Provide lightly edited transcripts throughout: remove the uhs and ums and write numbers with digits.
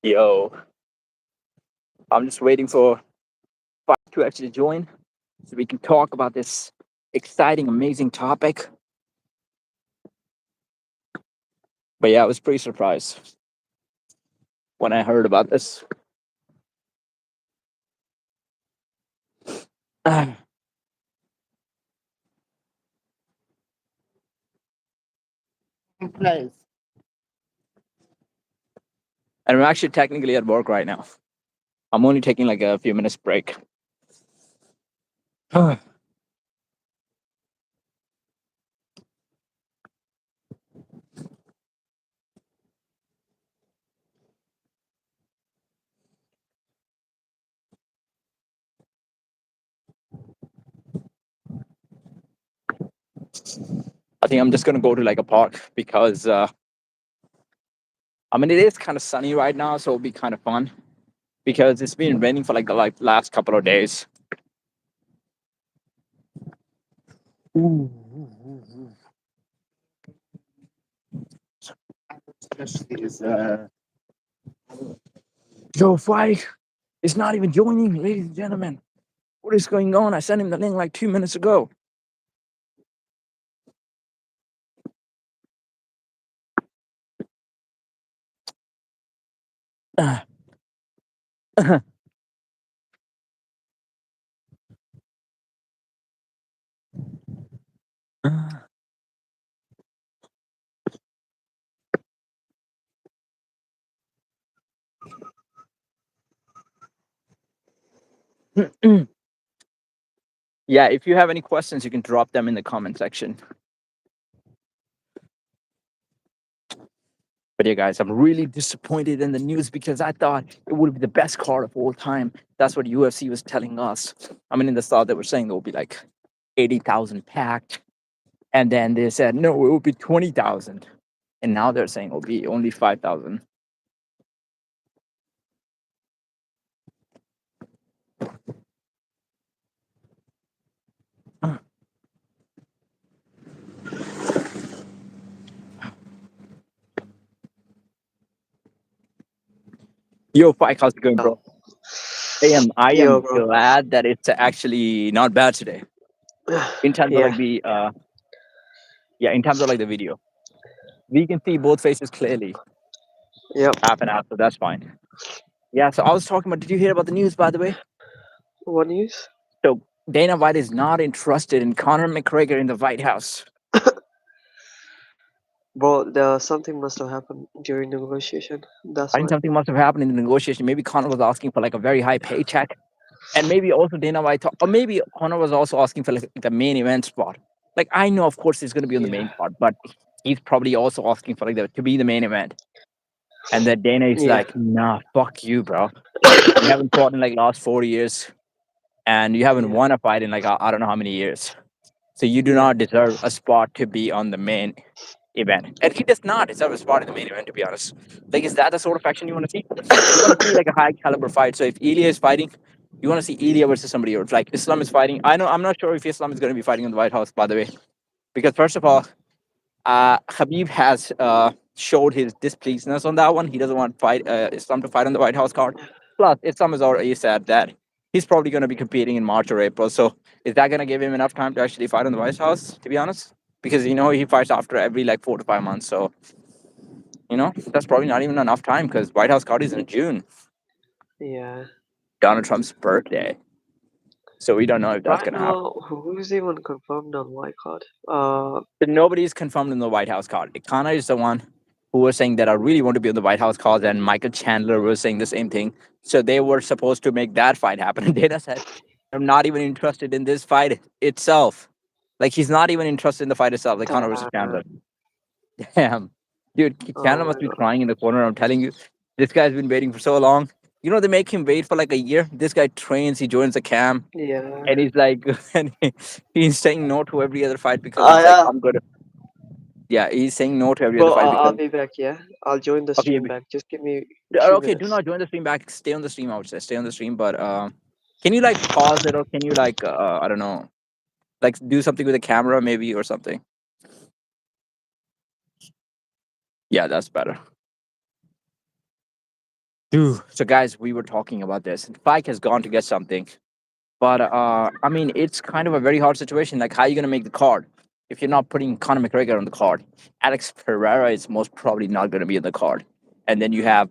Yo, I'm just waiting for Five to actually join so we can talk about this exciting, amazing topic. But yeah, I was pretty surprised when I heard about this. And I'm actually technically at work right now. I'm only taking like a few minutes break. I think I'm just gonna go to like a park because I mean it is kind of sunny right now, so it'll be kind of fun because it's been raining for like the last couple of days. Especially is Joe Fight is not even joining, ladies and gentlemen. What is going on? I sent him the link like 2 minutes ago. Yeah, if you have any questions, you can drop them in the comment section. But yeah, guys, I'm really disappointed in the news because I thought it would be the best card of all time. That's what UFC was telling us. I mean, in the start, they were saying there will be like 80,000 packed. And then they said, no, it will be 20,000. And now they're saying it will be only 5,000. Yo, Pike, how's it going, bro? Oh, I yo, am bro. glad that it's actually not bad today. In terms of Yeah, like in terms of like the video, we can see both faces clearly. yep. Half an hour, so that's fine. Yeah, so I was talking about. Did you hear about the news, by the way? What news? So Dana White is not interested in Conor McGregor in the White House. Bro, something must have happened during negotiation. That's I think why. something must have happened in the negotiation. Maybe Conor was asking for like a very high paycheck, and maybe also Dana White, or maybe Conor was also asking for like the main event spot. Like I know, of course, he's going to be on the Yeah, main part, but he's probably also asking for like to be the main event. And then Dana is yeah, like, nah, fuck you, bro. You haven't fought in like last 4 years, and you haven't yeah, won a fight in like I don't know how many years. So you do yeah, not deserve a spot to be on the main event. And he does not deserve a spot in the main event, to be honest. Like, is that the sort of action you want to see? You want to see like a high caliber fight. So if Ilya is fighting, you want to see Ilya versus somebody else. Like Islam is fighting. I know I'm not sure if Islam is going to be fighting in the White House, by the way. Because first of all, Habib has showed his displeasedness on that one. He doesn't want fight Islam to fight on the White House card. Plus, Islam has already said that he's probably going to be competing in March or April. So, is that going to give him enough time to actually fight on the White House? To be honest, because he fights after every like 4 to 5 months. So that's probably not even enough time because White House card is in June, yeah. Donald Trump's birthday. So we don't know if that's Right going to happen. now, who is even confirmed on my card? But nobody's confirmed in the White House card. Connor is the one who was saying that I really want to be on the White House card, and Michael Chandler was saying the same thing. So they were supposed to make that fight happen. And Dana said, I'm not even interested in this fight itself. Like he's not even interested in the fight itself, like Connor versus Damn. Chandler. Damn. Dude, Oh Chandler my must be god. crying in the corner. I'm telling you. This guy's been waiting for so long. They make him wait for like a year. This guy trains, he joins the camp, Yeah. and he's like, and he's saying no to every other fight because he's like, Yeah. I'm good. Yeah, he's saying no to every other Bro, fight I'll because be back. Yeah, I'll join the okay, stream back. Just give me few okay. Do minutes. not join the stream back. Stay on the stream. I would say stay on the stream. But can you like pause it or can you like I don't know, like do something with the camera maybe or something? Yeah, that's better. Dude. So, guys, we were talking about this. Spike has gone to get something, but I mean, it's kind of a very hard situation. Like, how are you gonna make the card if you're not putting Conor McGregor on the card? Alex Pereira is most probably not gonna be on the card, and then you have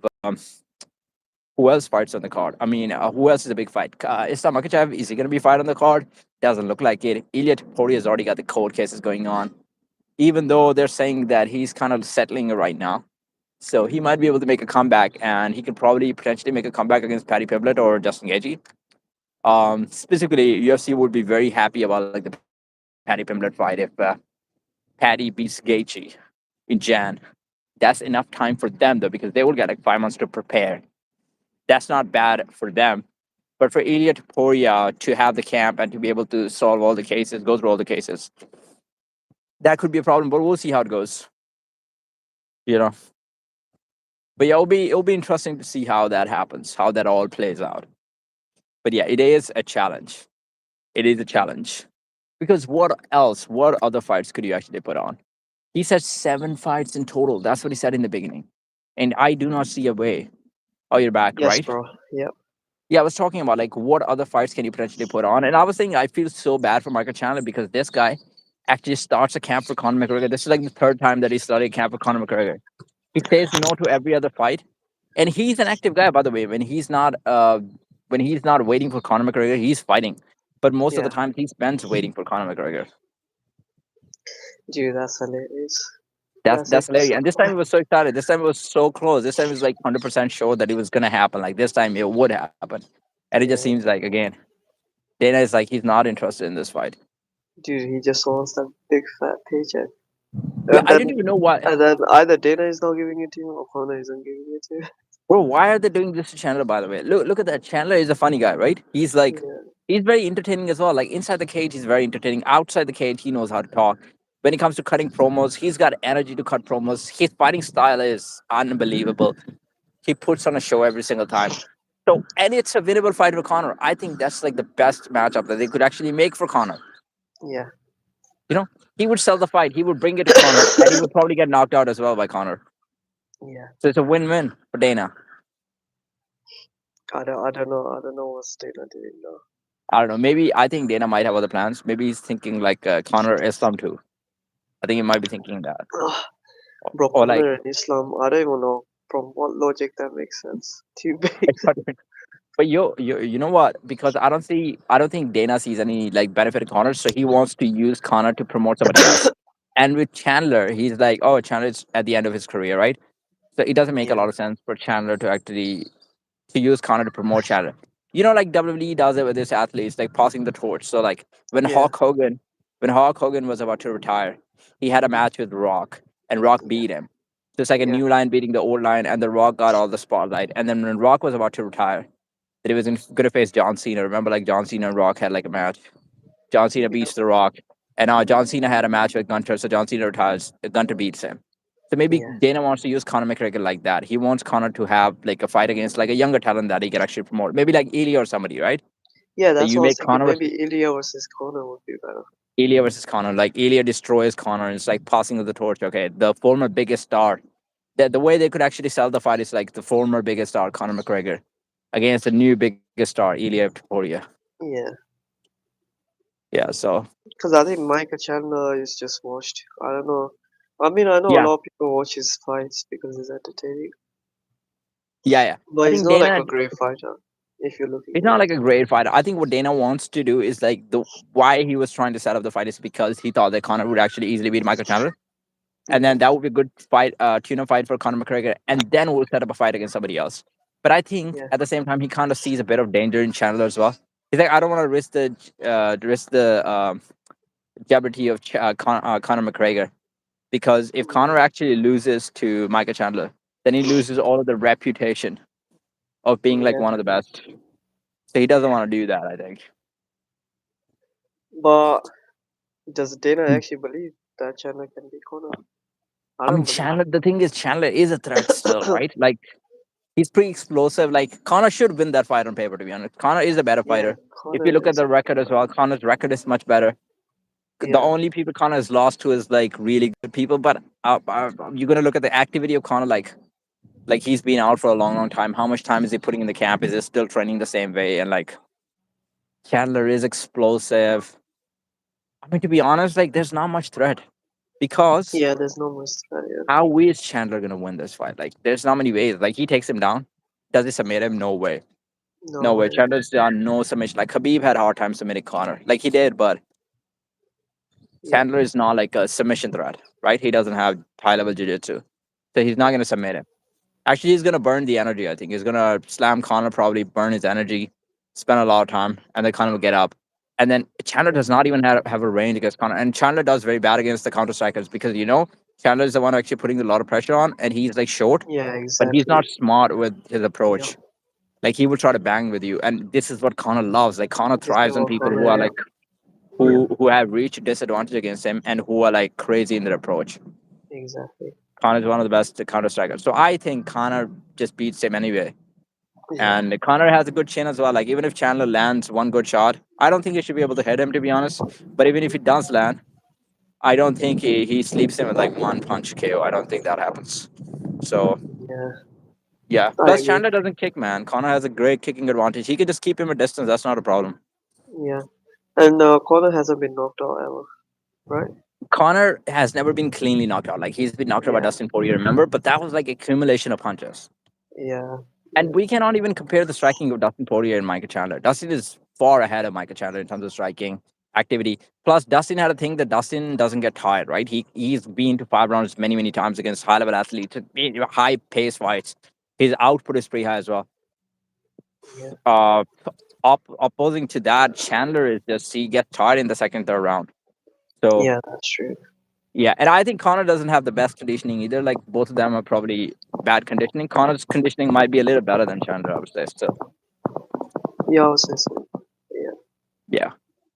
who else fights on the card? I mean, who else is a big fight? Islam Makhachev, is he gonna be fight on the card? Doesn't look like it. Ilya Topuria has already got the court cases going on, even though they're saying that he's kind of settling it right now. So he might be able to make a comeback, and he could probably potentially make a comeback against Paddy Pimblett or Justin Gaethje. Specifically, UFC would be very happy about like the Paddy Pimblett fight if Paddy beats Gaethje in Jan. That's enough time for them though, because they will get like 5 months to prepare. That's not bad for them. But for Ilya Topuria to have the camp and to be able to solve all the cases, go through all the cases, that could be a problem. But we'll see how it goes. You know. But yeah, it'll be interesting to see how that happens, how that all plays out. But yeah, it is a challenge. It is a challenge. Because what else? What other fights could you actually put on? He said 7 fights in total. That's what he said in the beginning. And I do not see a way. Oh, you're back, Yes, right? bro. Yep. Yeah, I was talking about like what other fights can you potentially put on. And I was saying I feel so bad for Michael Chandler because this guy actually starts a camp for Conor McGregor. This is like the third time that he started a camp for Conor McGregor. He says no to every other fight. And he's an active guy, by the way. When he's not waiting for Conor McGregor, he's fighting. But most of the Yeah. time he spends waiting for Conor McGregor. Dude, that's hilarious. That's That's that's actually hilarious. so And this time funny. he was so excited. This time it was so close. This time it was like 100% sure that it was gonna happen. Like this time it would happen. And it just Yeah. seems like again, Dana is like he's not interested in this fight. Dude, he just wants that big fat paycheck. Yeah, And I then didn't even know why. and then either Dana is not giving it to him or Connor isn't giving it to him. Bro, why are they doing this to Chandler? By the way, look at that. Chandler is a funny guy, right? Yeah. He's very entertaining as well. Like inside the cage, he's very entertaining. Outside the cage, he knows how to talk. When it comes to cutting promos, he's got energy to cut promos. His fighting style is unbelievable. He puts on a show every single time. So, and it's a winnable fight for Connor. I think that's like the best matchup that they could actually make for Connor. Yeah. You know, he would sell the fight. He would bring it to Connor, and he would probably get knocked out as well by Connor. Yeah. So it's a win-win for Dana. I don't know what's Dana doing now. I don't know. Maybe I think Dana might have other plans. Maybe he's thinking like Connor Islam too. I think he might be thinking that, Bro, or like. Connor and Islam, I don't even know from what logic that makes sense. Too big. But you know what? Because I don't think Dana sees any like benefit in Connor, so he wants to use Connor to promote somebody else. And with Chandler, he's like, oh, Chandler's at the end of his career, right? So it doesn't make a Yeah. lot of sense for Chandler to actually to use Connor to promote Chandler. You know, like WWE does it with his athletes, like passing the torch. So like when Yeah. Hulk Hogan, when Hulk Hogan was about to retire, he had a match with Rock, and Rock Yeah. beat him. So it's like a Yeah. new line beating the old line, and the Rock got all the spotlight. And then when Rock was about to retire, that he was going to face John Cena. Remember, like John Cena and Rock had like a match. John Cena Yeah. beats The Rock, and John Cena had a match with Gunter, so John Cena retires. Gunter beats him. So maybe Yeah. Dana wants to use Conor McGregor like that. He wants Conor to have like a fight against like a younger talent that he can actually promote. Maybe like Ilya or somebody, right? Yeah, So that's you what I was make thinking. Conor versus Maybe Ilya versus Connor would be better. Ilya versus Conor. Like Ilya destroys Conor, and it's like passing of the torch. Okay, the former biggest star. The way they could actually sell the fight is like the former biggest star, Conor McGregor, against the new biggest star, Ilya Topuria. Yeah. Yeah, so Because I think Michael Chandler is just washed. I don't know. I mean, I know a yeah, lot of people watch his fights because he's entertaining. yeah. But I he's think not like Dana a great fighter if you're looking He's at not it. like a great fighter. I think what Dana wants to do is like the why he was trying to set up the fight is because he thought that Conor would actually easily beat Michael Chandler, and then Yeah. that would be a good fight, tune-up fight for Conor McGregor, and then we'll set up a fight against somebody else. But I think Yeah. at the same time he kind of sees a bit of danger in Chandler as well. He's like, I don't want to risk the jeopardy of Conor McGregor because if Conor actually loses to Michael Chandler, then he loses all of the reputation of being like Yeah. one of the best. So he doesn't want to do that. I think. But does Dana actually believe that Chandler can beat Connor? I I mean, don't believe Chandler. The thing is, Chandler is a threat still, it. right? Like he's pretty explosive. Like Connor should win that fight on paper. To be honest, Connor is a better Yeah, fighter. If you Connor look at is the a better record as well, fighter. Connor's record is much better. The Yeah. only people Connor has lost to is like really good people. But you're gonna look at the activity of Connor. Like Like he's been out for a long, long time. How much time is he putting in the camp? Is he still training the same way? And like Chandler is explosive. I mean, to be honest, like there's not much threat because Yeah, there's no more threat. Yeah. how is Chandler gonna win this fight? Like, there's not many ways. Like, he takes him down. Does he submit him? No way. No No way. way. Chandler's done no submission. Like Khabib had a hard time submitting Connor. Like he did, but Yeah. Chandler is not like a submission threat, right? He doesn't have high level jiu-jitsu. So he's not gonna submit him. Actually, he's gonna burn the energy. I think he's gonna slam Connor, probably burn his energy, spend a lot of time, and then Connor will get up. And then Chandler does not even have a range against Connor. And Chandler does very bad against the counter strikers because Chandler is the one actually putting a lot of pressure on, and he's like short, Yeah, but he's exactly. not smart with his Yeah. approach. Like he will try to bang with you, and this is what Connor loves. Like Connor This is thrives on what people who Connor. are Yeah. like who have reached disadvantage against him and who are like crazy in their approach. Exactly. Connor's one of the best counter strikers. So I think Connor just beats him anyway. Yeah. And Connor has a good chin as well. Like even if Chandler lands one good shot, I don't think he should be able to hit him to be honest. But even if he does land, I don't think he sleeps him with like one punch KO. I don't think that happens. So Yeah. yeah. I Plus agree. Chandler doesn't kick, man. Connor has a great kicking advantage. He can just keep him at distance. That's not a problem. Yeah. And Connor hasn't been knocked out ever, right? Connor has never been cleanly knocked out. Like he's been knocked out by Yeah. Dustin Poirier, remember? But that was like accumulation of punches. Yeah. And Yeah. we cannot even compare the striking of Dustin Poirier and Michael Chandler. Dustin is far ahead of Michael Chandler in terms of striking activity. Plus, Dustin had a thing that Dustin doesn't get tired, right? He's been to 5 rounds many, many times against high level athletes, high pace fights. His output is pretty high as well. Yeah. Uh, Opposing to that, Chandler is just he gets tired in the second, third round. So Yeah. That's true. yeah, and I think Connor doesn't have the best conditioning either. Like both of them are probably bad conditioning. Connor's conditioning might be a little better than Chandler, I would say. So Yeah, I would say so. Yeah. yeah.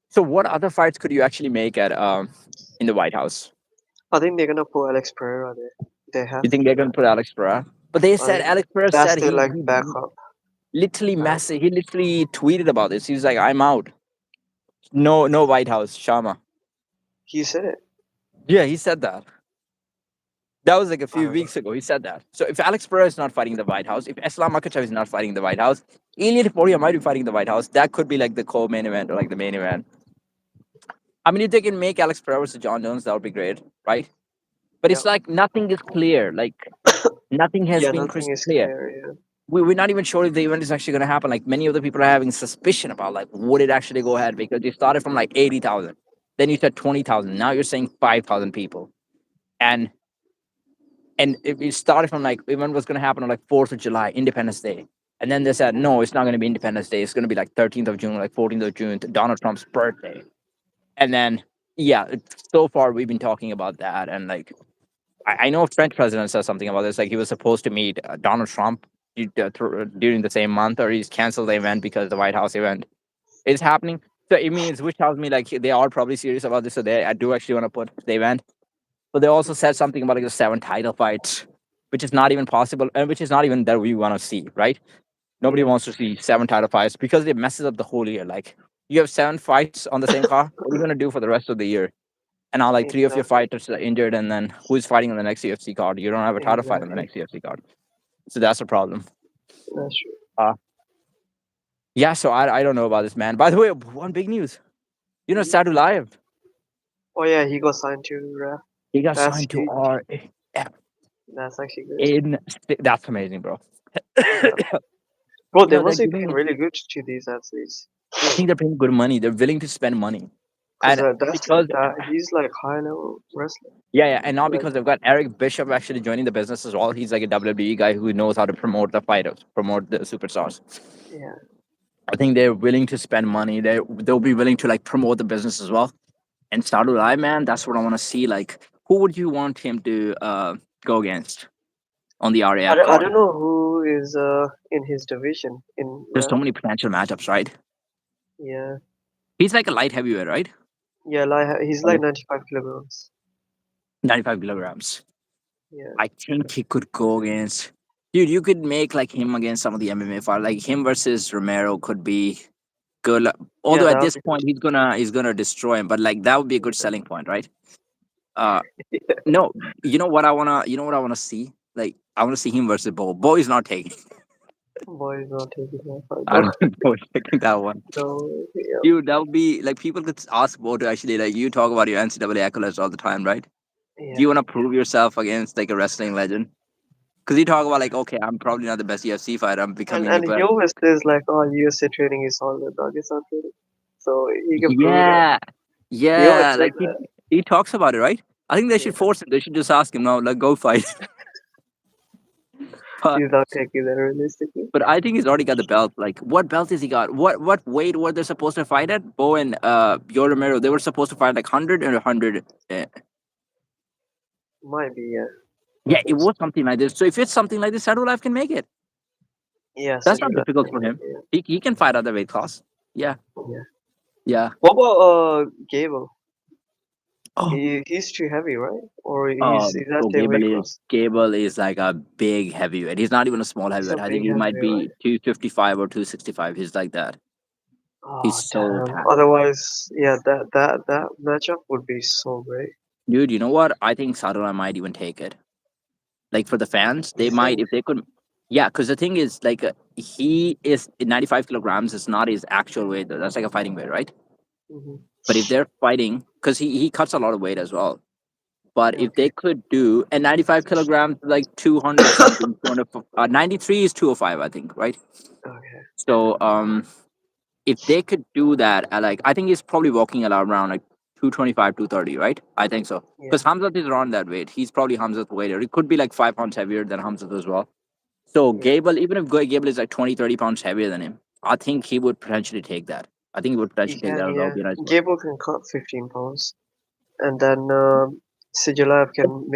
So what other fights could you actually make at in the White House? I think they're gonna put Alex Pereira there. They have You think to, they're going man. to put Alex Pereira? But they I said think Alex Pereira that's said their like he backup. literally Right? messaged, he literally tweeted about this. He was like, "I'm out. No White House, Shama." He said it. Yeah, he said that. That was like a I few don't know. weeks ago. He said that. So if Alex Pereira is not fighting in the White House, if Islam Makhachev is not fighting in the White House, Ilya Topuria might be fighting in the White House. That could be like the co-main event or like the main event. I mean, if they can make Alex Pereira versus John Jones, that would be great, right? But Yeah. it's like nothing is clear. Like nothing has Yeah. been Nothing crystal is clear. clear. Yeah. We're not even sure if the event is actually going to happen. Like many of the people are having suspicion about like would it actually go ahead because you started from like 80,000, then you said 20,000. Now you're saying 5,000 people, and it started from like event was going to happen on like 4th of July, Independence Day, and then they said no, it's not going to be Independence Day. It's going to be like 13th of June, like 14th of June, Donald Trump's birthday, and then yeah, so far we've been talking about that, and like I know French president says something about this. Like he was supposed to meet Donald Trump during the same month, or he's canceled the event because the White House event is happening. So it means, which tells me like they are probably serious about this. So they I do actually want to put the event. But they also said something about like the 7 title fights, which is not even possible, and which is not even that we want to see. Right? Nobody Yeah. wants to see 7 title fights because it messes up the whole year. Like you have 7 fights on the same car. What are you gonna do for the rest of the year? And now like three of your Exactly. fighters are injured, and then who's fighting on the next UFC card? You don't have a title fight on the Exactly. next UFC card, so that's a problem. That's true. Uh, yeah, so I don't know about this man. By the way, one big news. Mhm. Sadu Live, Oh yeah, he got signed to ref. he got That's signed to huge. RAF. That's actually good. In that's amazing, bro. Yeah. Bro, they They're must be paying giving. really good to these athletes. I think they're paying good money. They're willing to spend money, Cause and that's because that he's like high level wrestler. yeah, and not Like because they've got Eric Bishop actually joining the business as well. He's like a WWE guy who knows how to promote the fighters, promote the superstars. yeah. I think they're willing to spend money. They'll be willing to like promote the business as well. And Sadulai, man, that's what I want to see. Like, who would you want him to go against on the RAF I card? don't know who is in his division in There's so ref. many potential matchups, right? Yeah. He's like a light heavyweight, right? Yeah, like he's like 95 kilograms. 95 kilograms. Yeah. I think he could go against. Dude, you could make like him against some of the MMA fight. Like him versus Romero could be good. Yeah, Although that at would this be point he's gonna destroy him, but like that would be a good selling point, right? Uh, good. no, you know what I wanna see? Like I want to see him versus Bo. Bo is not taking. Boy is not taking that fight. I No, don't think Bo is taking that one. no, yeah, Dude, that would be like people could ask Bo to actually like you talk about your NCAA accolades all the time, right? Do you yeah. want to prove yourself against like a wrestling legend? Because you talk about like, okay, I'm probably not the best UFC fighter. I'm And becoming new, and he but always says like, oh, USA training is all the Dagestan training, so he can prove that. yeah, He always yeah, says like that. he talks about it, right? I think they should Yeah, force him. They should just ask him now, like, go fight. but he's not taking that realistically. but I think he's already got the belt. Like, what belt has he got? What weight were they supposed to fight at? Bo and Yo Romero, they were supposed to fight like 100 or 100. Uh, Might be, yeah. I yeah, it think so. was something like this. So if it's something like this, Sadulaev can make it. Yeah, That's not Cedric difficult for Lafayette, him. yeah, He can fight other weight class. Yeah, yeah. yeah. What about Gable? Oh, He's too heavy, right? Or he's that so same weight class? Gable is like a big heavyweight. He's not even a small He's a heavyweight. I think big he might heavyweight, be right? 255 or 265. He's like that. He's Oh so damn. packed. Otherwise, yeah, that matchup would be so great. Dude, you know what? I think Sadula might even take it. Like for the fans, they You might think? if they could. Yeah, because the thing is, like, he is 95 kilograms. Is not his actual weight. Though. That's like a fighting weight, right? Hmm. But if they're fighting, because he cuts a lot of weight as well. But if they Okay. could do and 95 kilograms, like 200 something, 200, 93 is 205, I think, right? Okay. So if they could do that, like I think he's probably walking around like 225, 230, right? I think so. Yeah. Because Hamzat is around that weight. He's probably Hamzat weight. Or it could be like 5 pounds heavier than Hamzat as well. So Yeah. Gable, even if Gable is like 20, 30 pounds heavier than him, I think he would potentially take that. I think he would He potentially take can. that. That would Yeah. be a nice one. Gable can cut 15 pounds, and then Sigilav can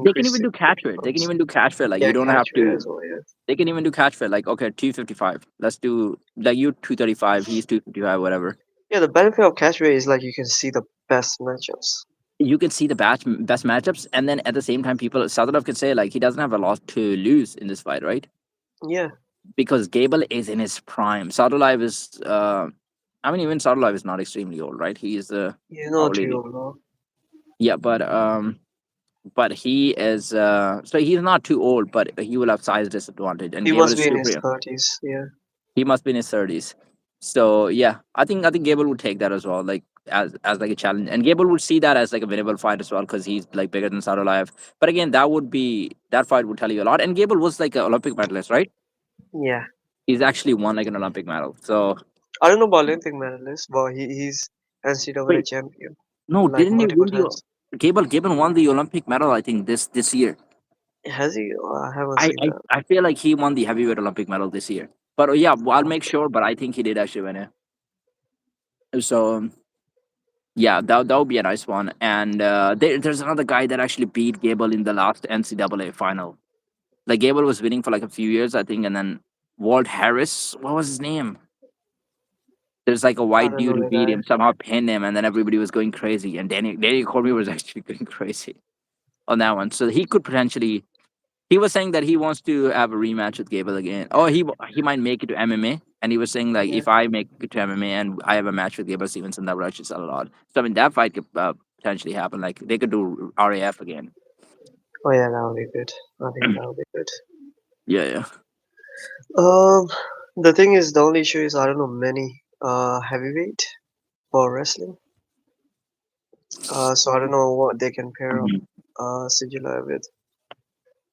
They can increase even it do catch 15 weight. They can pounds. even do catch weight. Like you Yeah, don't have catch weight to. as well. Yeah. They can even do catch weight. Like okay, 255. Let's do like you 235. He's 255. Whatever. Yeah. The benefit of catch weight is like you can see the best matchups. You can see the best matchups, and then at the same time, people Sadulov can say like he doesn't have a lot to lose in this fight, right? Yeah. Because Gable is in his prime. Sadulov is. I mean, even Sadulov is not extremely old, right? He is He's not too probably old now. yeah, but he is so he's not too old, but he will have size disadvantage, and He Gable must is be in super his young. 30s. Yeah. He must be in his 30s. So yeah, I think Gable would take that as well, like as like a challenge, and Gable would see that as like a winnable fight as well because he's like bigger than Sadulaev. But again, that fight would tell you a lot. And Gable was like an Olympic medalist, right? Yeah. He's actually won like an Olympic medal. So I don't know about Olympic medalist, but he's NCAA wait, champion no, like didn't he multiple win the times. Gable won the Olympic medal? I think this year. Has he? Oh, I haven't I, seen I that. I feel like he won the heavyweight Olympic medal this year. But yeah, well, I'll make Okay. sure. But I think he did actually win it. So yeah, that would be a nice one. And there's another guy that actually beat Gable in the last NCAA final. Like Gable was winning for like a few years, I think, and then Walt Harris, what was his name? There's like a I white don't dude know who the beat guy. him, somehow pinned him, and then everybody was going crazy. And Danny Cormier was actually going crazy on that one. So he could potentially. He was saying that he wants to have a rematch with Gable again. Oh, he might make it to MMA, and he was saying like Yeah. if I make it to MMA and I have a match with Gable Stevenson, that would actually sell a lot. So I mean that fight could potentially happen. Like they could do RAF again. Oh yeah, that would be good. I think that would be good. Yeah, yeah. Um, the thing is, the only issue is I don't know many heavyweight for wrestling. So I don't know what they can pair up Mhm. Sigila with.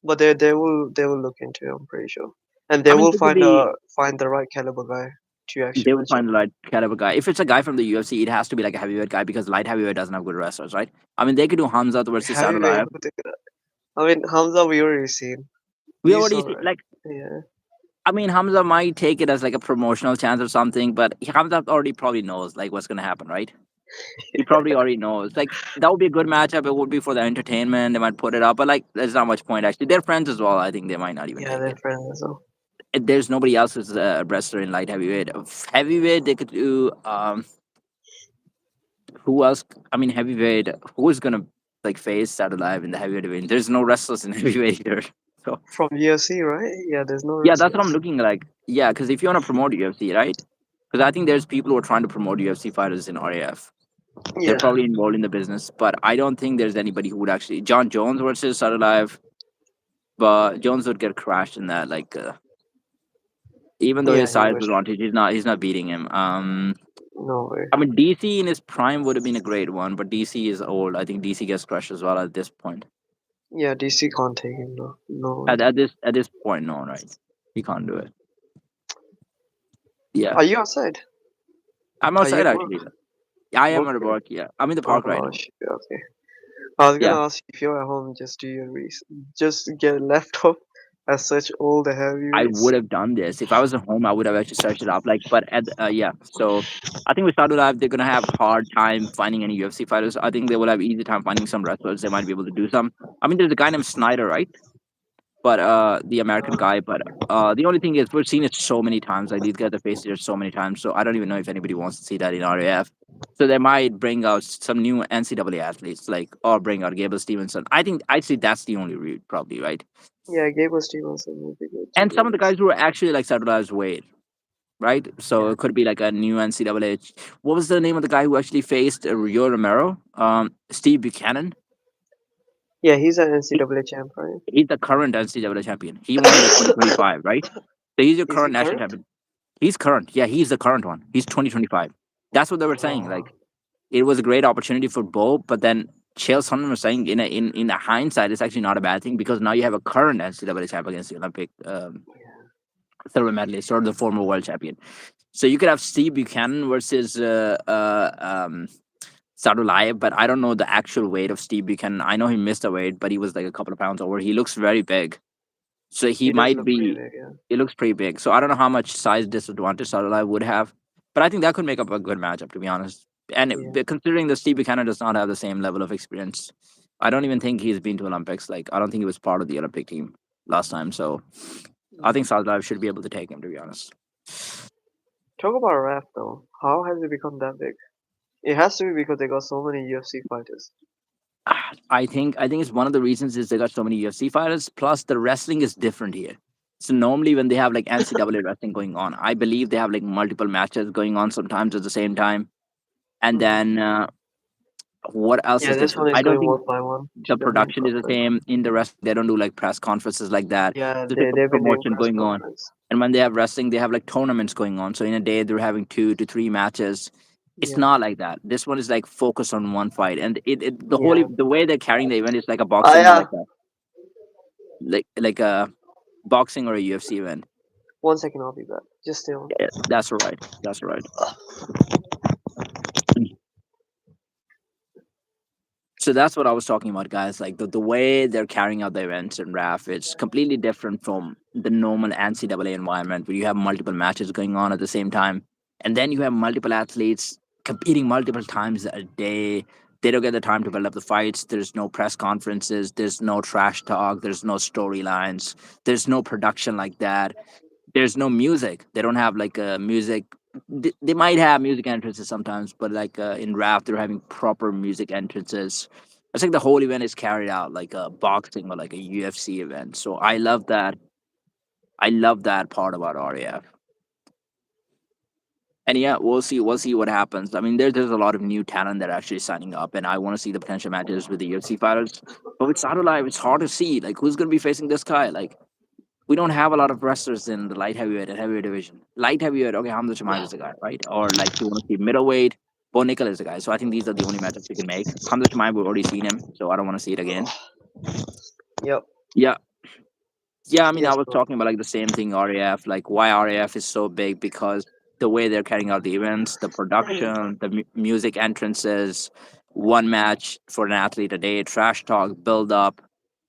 But they will look into it. I'm pretty sure, and they I mean, will they could be. find the right caliber guy to actually They would match up. find the right caliber guy. If it's a guy from the UFC, it has to be like a heavyweight guy because light heavyweight doesn't have good wrestlers, right? I mean, they could do Hamza versus Heavyweight, Sadulayev. who they could. I mean, Hamza we already seen. We You already saw, see, right? like. Yeah. I mean, Hamza might take it as like a promotional chance or something, but Hamza already probably knows like what's gonna happen, right? He probably already knows. Like that would be a good matchup. It would be for the entertainment. They might put it up, but like there's not much point actually. They're friends as well. I think they might not even Yeah, take they're it. friends as well. There's nobody else who's a wrestler in light heavyweight. Heavyweight, they could do. Who else? I mean, heavyweight. Who is gonna like face out alive in the heavyweight division? There's no wrestlers in heavyweight here. So From UFC, right? Yeah, there's no yeah, that's what I'm wrestlers. looking like. Yeah, because if you want to promote UFC, right? Because I think there's people who are trying to promote UFC fighters in RAF. They're Yeah. probably involved in the business, but I don't think there's anybody who would actually. John Jones versus Sadulayev. but Jones would get crashed in that. Like, even though Yeah, his he size would. advantage, he's not beating him. No way. I mean, DC in his prime would have been a great one, but DC is old. I think DC gets crushed as well at this point. Yeah, DC can't take him. No, no way. At this point, no, right? He can't do it. Yeah, Are you outside? I'm Are you outside at work? actually. I am Work? at work. Yeah, I'm in the park right Oh now. shit. Okay. I was Yeah, gonna ask you if you're at home, just do your just get left off as such all the I heavyweights. would have done this if I was at home. I would have actually searched it up. Like, but yeah. So I think with Saudi Live, they're gonna have hard time finding any UFC fighters. I think they will have easy time finding some wrestlers. They might be able to do some. I mean, there's a guy named Snyder, right? But the American Uh, guy. But the only thing is, we've seen it so many times. Like these guys have faced it so many times. So I don't even know if anybody wants to see that in RAF. So they might bring out some new NCAA athletes, like or bring out Gable Stevenson. I think I'd say that's the only route, probably, right? yeah, Gable Stevenson would be good to And be some of the honest. guys who are actually like Sadulah's weight, right? So Yeah, it could be like a new NCAA. What was the name of the guy who actually faced Rio Romero? Steve Buchanan. yeah, he's an He, NCAA champ, right? he's the current NCAA champion. He won the 2025, right? So he's your Is he current national current? champion. He's current. Yeah, he's the current one. He's 2025. That's what they were saying. Oh, Like it was a great opportunity for both, but then Chael Sonnen was saying in a hindsight, it's actually not a bad thing because now you have a current NCAA champ against the Olympic silver medalist or the former world champion. So you could have Steve Buchanan versus Sadulayev, but I don't know the actual weight of Steve Buchanan. I know he missed a weight, but he was like a couple of pounds over. He looks very big, so he he does might look pretty be. big, yeah. It looks pretty big, so I don't know how much size disadvantage Sadulayev would have, but I think that could make up a good matchup, to be honest. And Yeah. considering that Steve Buchanan does not have the same level of experience, I don't even think he's been to Olympics. Like I don't think he was part of the Olympic team last time, so I think Mm. Sadulayev should be able to take him. To be honest. Talk about Raf though. How has it become that big? It has to be because they got so many UFC fighters. I think it's one of the reasons is they got so many UFC fighters. Plus, the wrestling is different here. So normally when they have like NCAA wrestling going on, I believe they have like multiple matches going on sometimes at the same time. And Mm. then what else Yeah, is this different? one is I don't going think one by one the to the main production card is the first. same in the wrestling. They don't do like press conferences like that. Yeah, There's like a they've been doing promotion press going on. conference. And when they have wrestling, they have like tournaments going on. So in a day, they're having 2 to 3 matches. It's Yeah. not like that. This one is like focused on one fight, and Yeah. the way they're carrying the event is like a Ah, boxing or yeah. like a boxing or a UFC event. 1 second, I'll be back. Just stay on. Yeah, that's right. That's right. So that's what I was talking about, guys. Like the way they're carrying out the events in RAF, it's completely different from the normal NCAA environment where you have multiple matches going on at the same time. And then you have multiple athletes competing multiple times a day. They don't get the time to build up the fights. There's no press conferences. There's no trash talk. There's no storylines. There's no production like that. There's no music. They don't have like a music. They might have music entrances sometimes, but like in rap, they're having proper music entrances. It's like the whole event is carried out like a boxing or like a UFC event. So I love that. I love that part about RAF. And yeah, we'll see. We'll see what happens. I mean, there's a lot of new talent that are actually signing up, and I want to see the potential matches with the UFC fighters. But with Saturday Live, it's hard to see like who's going to be facing this guy. Like we don't have a lot of wrestlers in the light heavyweight and heavyweight division. Light heavyweight, okay, Hamza Chimaev is the guy, right? Or like you want to see middleweight, Bo Nickel is the guy. So I think these are the only matchups we can make. Hamza Chimaev, we've already seen him, so I don't want to see it again. Yep. Yeah, yeah. I mean, I Yes, was bro. talking about like the same thing. RAF, like why RAF is so big because the way they're carrying out the events, the production, the music entrances, one match for an athlete a day, trash talk, build up,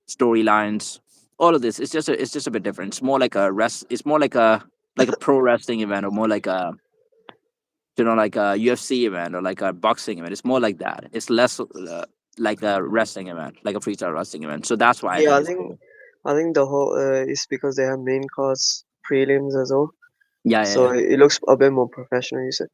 storylines, all of this. It's just a bit different. It's more like a rest. It's more like a pro wrestling event, or more like a like a UFC event or like a boxing event. It's more like that. It's less like a wrestling event, like a freestyle wrestling event. So that's why I Yeah, think I it's think bigger. I think the whole is because they have main cards, prelims as well. Yeah, yeah, So yeah. it looks a bit more professional. You said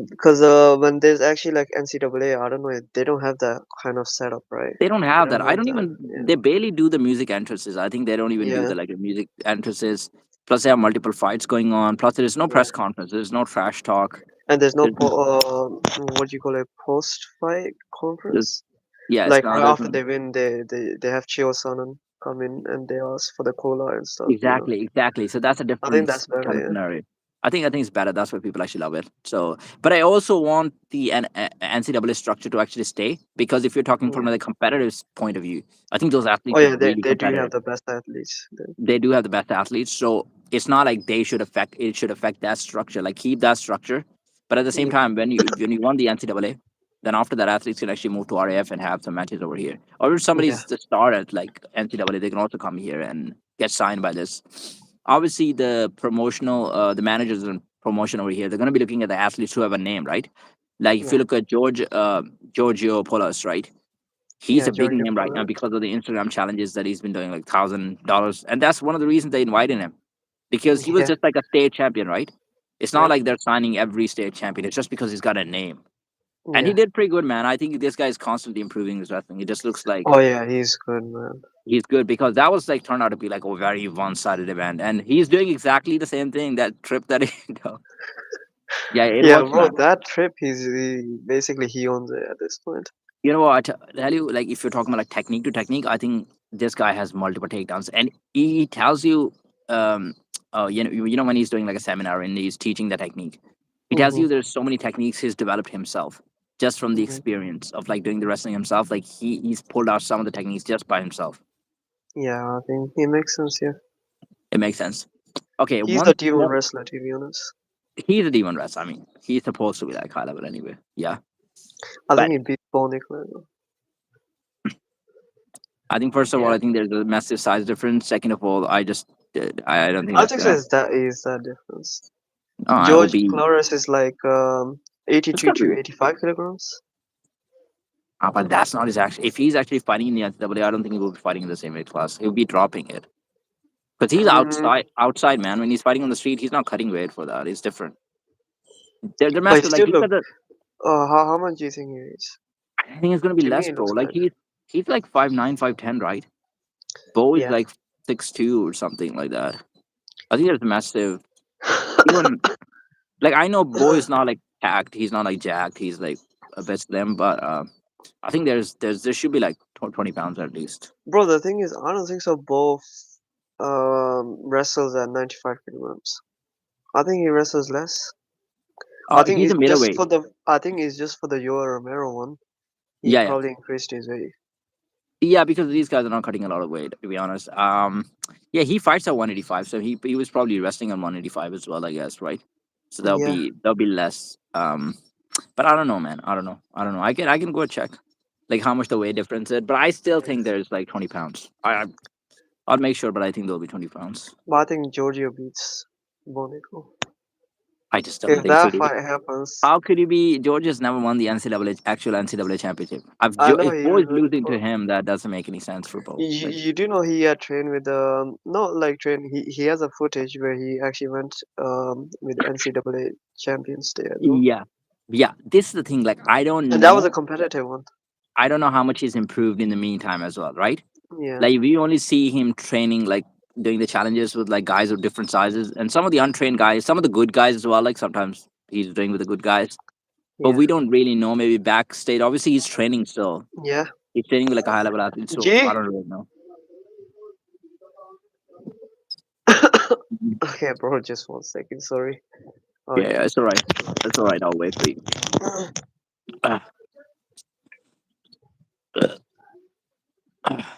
because when there's actually like NCAA, I don't know, they don't have that kind of setup, right? They don't They have that. don't I have don't that. even. Yeah. They barely do the music entrances. I think they don't even do Yeah. the like the music entrances. Plus, they have multiple fights going on. Plus, there is no Yeah. press conference. There's no trash talk. And there's no There's, n- what do you call it, post fight there's conference? yeah, it's Like not. right There's after no, they win, they have Chael Sonnen. come in and they ask for the cola and stuff. Exactly, exactly. So that's a I think different that's better. kind of Yeah. scenario. I think it's better. That's why people actually love it. So, but I also want the NCAA structure to actually stay, because if you're talking Yeah. from a competitive point of view, I think those Oh athletes are yeah, really they do have competitive. the best athletes. Then. They do have the best athletes, so it's not like they should affect it should affect that structure. Like keep that structure, but at the same Yeah. time, when you won the NCAA, then after that, athletes can actually move to RAF and have some matches over here. Or if Yeah. somebody's to start at like NCAA, they can also come here and get signed by this. Obviously, the managers and promotion over here, they're going to be looking at the athletes who have a name, right? Like if you Yeah. look at Giorgio Polas, right? He's Yeah. a big Georgia name right now Pollard. because of the Instagram challenges that he's been doing, like $1,000, and that's one of the reasons they invited him, because he was Yeah. just like a state champion, right? It's not Yep. like they're signing every state champion. It's just because he's got a name, and he Yeah. did pretty good, man. I think this guy is constantly improving his wrestling. It just looks like Oh yeah, he's good, man. he's good, because that was like turned out to be like a very one-sided event, and he's doing exactly the same thing that trip that he yeah, it Yeah, works, bro. man. That trip, basically he owns it at this point. You know what? Tell you, like, if you're talking about like technique to technique, I think this guy has multiple takedowns, and he tells you, when he's doing like a seminar and he's teaching the technique, he tells Mhm. you there's so many techniques he's developed himself just from the Mhm. experience of like doing the wrestling himself. Like he's pulled out some of the techniques just by himself. Yeah, I think he makes sense here. It makes sense. Okay, He's a demon wrestler, to be honest. he's a demon wrestler. I mean, he's supposed to be like high level anyway. Yeah, I think but he beat Bonic, man. I think first of all, Yeah. I think there's a massive size difference. Second of all, I don't think I that's think so. gonna. Is that difference? It will George be. Flores is like It's 82 gonna to be. 85 kilograms. But that's not his actual. If he's actually fighting in the NCAA, I don't think he will be fighting in the same weight class. He'll be dropping it because he's Mm, outside man. When he's fighting on the street, he's not cutting weight for that. It's different. They're but he massive. Like still look look. at the. How much do you think he is? I think it's gonna be To me, less, it bro. looks Like like. he's like 5'9", 5'10", right? Bo is Yeah. like 6'2" or something like that. I think there's a massive. Even like I know Bo is not like packed. He's not like jacked. He's like a bit slim, but I think there should be like 20 pounds at least. Bro, the thing is, I don't think so. Both wrestles at 95 kilograms. I think he wrestles less. I think He's a it's just middleweight. for the. I think it's just for the Yoel Romero one. He Yeah, yeah. probably increased his weight. Yeah, because these guys are not cutting a lot of weight, to be honest. Yeah, he fights at 185, so he was probably resting on 185 as well, I guess, right? So Yeah. there'll be less. But I don't know, man. I don't know. I can go check like how much the weight difference is, but I still think there's like 20 pounds. I'll make sure, but I think there'll be 20 pounds. But I think Giorgio beats Bonico. I just don't If think so, that dude. fight happens, How could he be? Georgia's never won the actual NCAA championship. I know If he Bo was is winning losing to for. him, that doesn't make any sense for Bo. Like, You do know he had trained with not like train. He has a footage where he actually went with NCAA champions day as well, yeah, yeah. This is the thing. Like, and that was a competitive one. I don't know how much he's improved in the meantime as well, right? Yeah, Like, we only see him training, like doing the challenges with like guys of different sizes, and some of the untrained guys, some of the good guys as well. Like sometimes he's doing with the good guys, but yeah, we don't really know. Maybe backstage, obviously he's training still. yeah. He's training with like a high level athlete, so I G. don't really know. Mhm. Okay, bro, just 1 second. Sorry. Yeah, Okay. yeah, it's all right. It's all right. I'll wait for you. Ah, ah.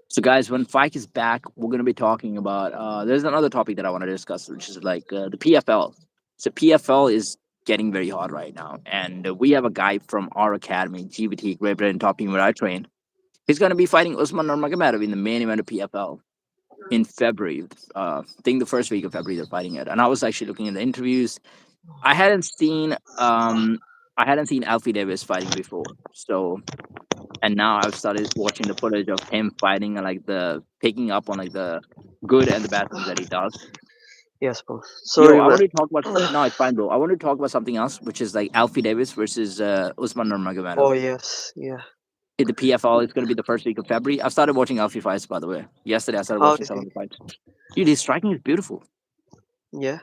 So, guys, when Fike is back, we're going to be talking about. There's another topic that I want to discuss, which is like the PFL. So, PFL is getting very hot right now, and we have a guy from our academy, GBT, Great Britain Top Team, where I train. He's going to be fighting Usman Nurmagomedov in the main event of PFL in February. I think the first week of February they're fighting it. And I was actually looking at the interviews. I hadn't seen um, I hadn't seen Alfie Davis fighting before, so and now I've started watching the footage of him fighting and like the picking up on like the good and the bad things that he does. Yes, bro. Yo, Sorry, I man. want to talk about no, it's fine, bro. I want to talk about something else, which is like Alfie Davis versus Usman Nurmagomedov. Oh yes, yeah. In the PFL, it's going to be the first week of February. I started watching Alfie fights, by the way. Yesterday, I started How watching did some of he? the fights. Dude, his striking is beautiful. Yeah.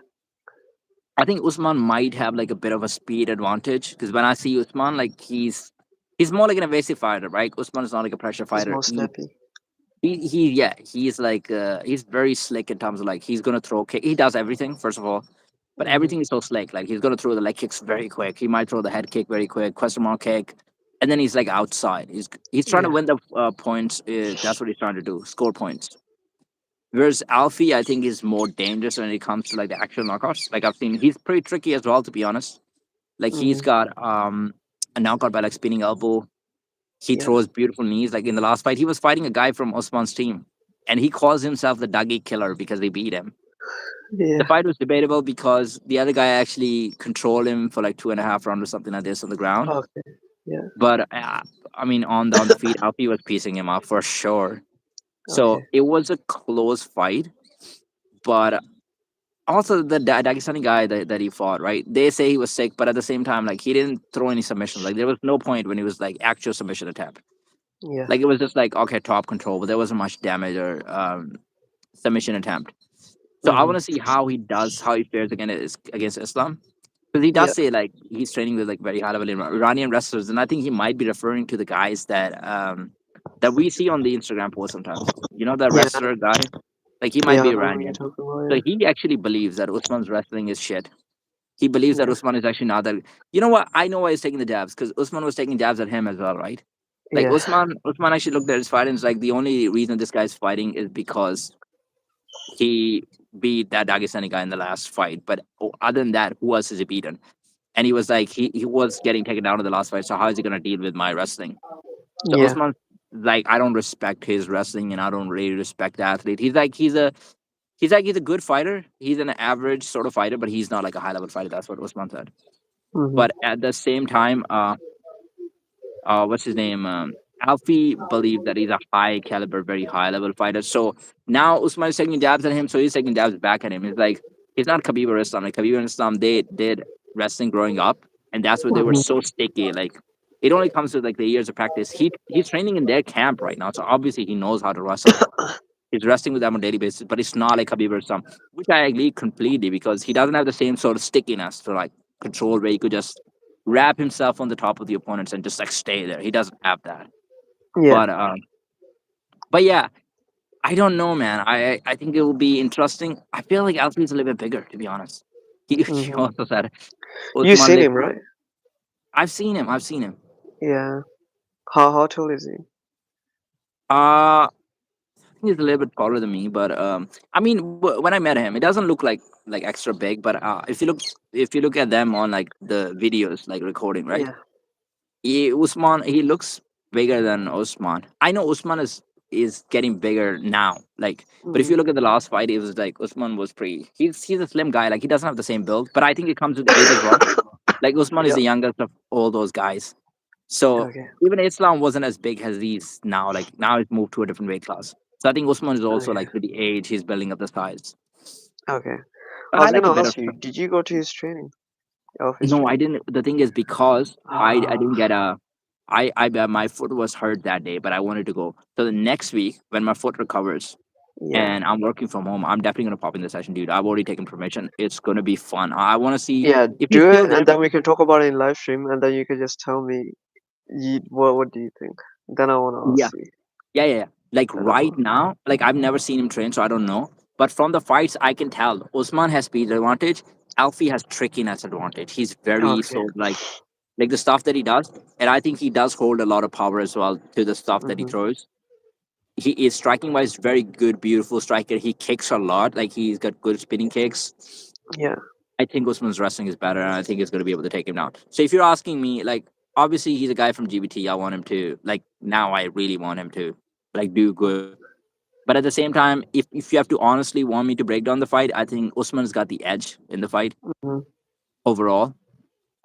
I think Usman might have like a bit of a speed advantage because when I see Usman, like he's more like an evasive fighter, right? Usman is not like a pressure He's fighter. more snappy. Yeah, he's like he's very slick in terms of like he's gonna throw kick. He does everything first of all, but Mhm. everything is so slick. Like he's gonna throw the leg kicks very quick. He might throw the head kick very quick, question mark kick, and then he's like outside. He's trying to Yeah. win the points. That's what he's trying to do, score points. Whereas Alfie, I think, is more dangerous when it comes to like the actual knockouts. Like I've seen, he's pretty tricky as well, to be honest. Like he's Mhm. got a knockout by like spinning elbow. He Yeah. throws beautiful knees. Like in the last fight, he was fighting a guy from Osman's team, and he calls himself the Dougie Killer because they beat him. The Yeah. fight was debatable because the other guy actually controlled him for like 2.5 rounds or something like this on the ground. Okay. Yeah. But I mean, on the feet, Alfie was piecing him up for sure. So Okay. it was a close fight, but also the Dagestani guy that he fought, right? They say he was sick, but at the same time, like he didn't throw any submissions. Like there was no point when he was like actual submission attempt. Yeah. Like it was just like okay, top control, but there wasn't much damage or submission attempt. So I want Mhm. to see how he does, how he fares against Islam, because he does Yeah. say like he's training with like very high level Iranian wrestlers, and I think he might be referring to the guys that we see on the Instagram post sometimes. You know, the Yeah. wrestler guy, like he might Yeah. be I know what you're Iranian. talking about. So Yeah. he actually believes that Usman's wrestling is shit. He believes that Yeah. Usman is actually not that. You know what? I know why he's taking the jabs because Usman was taking jabs at him as well, right? Like Yeah. Usman actually looked at his fight and is like the only reason this guy's fighting is because he beat that Dagestani guy in the last fight. But other than that, who else has he beaten? And he was like, he was getting taken down in the last fight. So how is he gonna deal with my wrestling? So Yeah. Usman, like, I don't respect his wrestling and I don't really respect the athlete. He's a good fighter. He's an average sort of fighter, but he's not like a high level fighter. That's what Usman said. Mhm. But at the same time, what's his name? Alfie believes that he's a high caliber, very high level fighter. So now Usman is taking jabs at him, so he's taking jabs back at him. It's like he's not Khabib or Islam. Like Khabib and Islam, they did wrestling growing up, and that's why they were Mhm. so sticky. Like it only comes with like the years of practice. He's training in their camp right now, so obviously he knows how to wrestle. He's wrestling with them on a daily basis, but it's not like Khabib or Islam, which I agree completely because he doesn't have the same sort of stickiness to like control where he could just wrap himself on the top of the opponents and just like stay there. He doesn't have that. Yeah. But but yeah, I don't know, man. I think it will be interesting. I feel like Alfie's a little bit bigger, to be honest. He Mhm. also said You Usman seen lives. him, right? I've seen him. I've seen him. Yeah. How tall is he? I think he's a little bit taller than me, but I mean, when I met him, it doesn't look like extra big. But if you look at them on like the videos, like recording, right? Yeah. Usman, he looks bigger than Usman. I know Usman is getting bigger now. Like, but if Mhm. you look at the last fight, it was like Usman was pretty. He's a slim guy. Like he doesn't have the same build, but I think it comes with age as well. Like Usman is Yeah. the youngest of all those guys. So Okay. even Islam wasn't as big as he's now. Like now he's moved to a different weight class. So I think Usman is also Okay. like with the age, he's building up the size. Okay. I But I was like a gonna bit of. ask you, did you go to his training? Of his No, I training? didn't. The thing is, because I Ah. didn't get a, my foot was hurt that day, but I wanted to go. So the next week, when my foot recovers Yeah. and I'm working from home, I'm definitely gonna pop in the session, dude. I've already taken permission. It's gonna be fun. I want to see Yeah. if he's Do still it, and there. then we can talk about it in live stream, and then you can just tell me what do you think? Then I wanna Yeah, ask you. yeah. Like Then I right wanna. now, like I've never seen him train, so I don't know. But from the fights, I can tell Usman has speed advantage. Alfie has trickiness advantage. He's very Okay. so like the stuff that he does, and I think he does hold a lot of power as well to the stuff that he Mhm. throws. He is striking wise very good, beautiful striker. He kicks a lot. Like he's got good spinning kicks. Yeah. I think Usman's wrestling is better, and I think he's going to be able to take him down. So if you're asking me, like obviously he's a guy from GBT. I want him to like now. I really want him to like do good. But at the same time, if you have to honestly want me to break down the fight, I think Usman's got the edge in the fight Mhm. overall.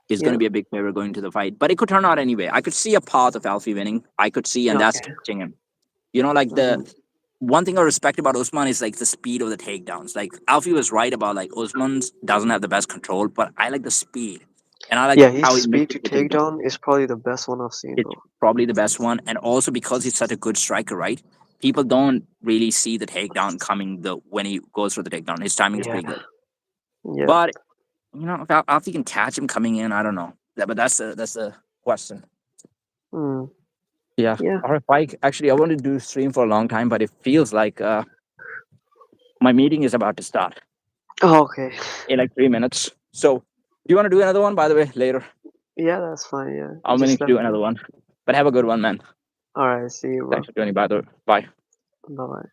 Is going Yeah. to be a big favor going to the fight, but it could turn out anyway. I could see a path of Alfie winning. I could see, and that's Okay. catching him. You know, like the Mhm. one thing I respect about Usman is like the speed of the takedowns. Like Alfie was right about like Usman doesn't have the best control, but I like the speed, and I like Yeah, his how he speed mixes to the takedown. takedown is probably the best one I've seen, It's bro. probably the best one, and also because he's such a good striker, right? People don't really see the takedown coming the when he goes for the takedown. His timing is Yeah. pretty good, Yeah. but you know, if Alfie can catch him coming in, I don't know. But that's a question. Mm. Yeah. Yeah. All right, Mike. Actually, I wanted to do stream for a long time, but it feels like my meeting is about to start Oh, okay. in like 3 minutes. So, do you want to do another one? By the way, later. Yeah, that's fine. Yeah, I'm willing just to let do me another know. one. But have a good one, man. All right. See you, Thanks bro. for joining. By the way, bye. Bye bye.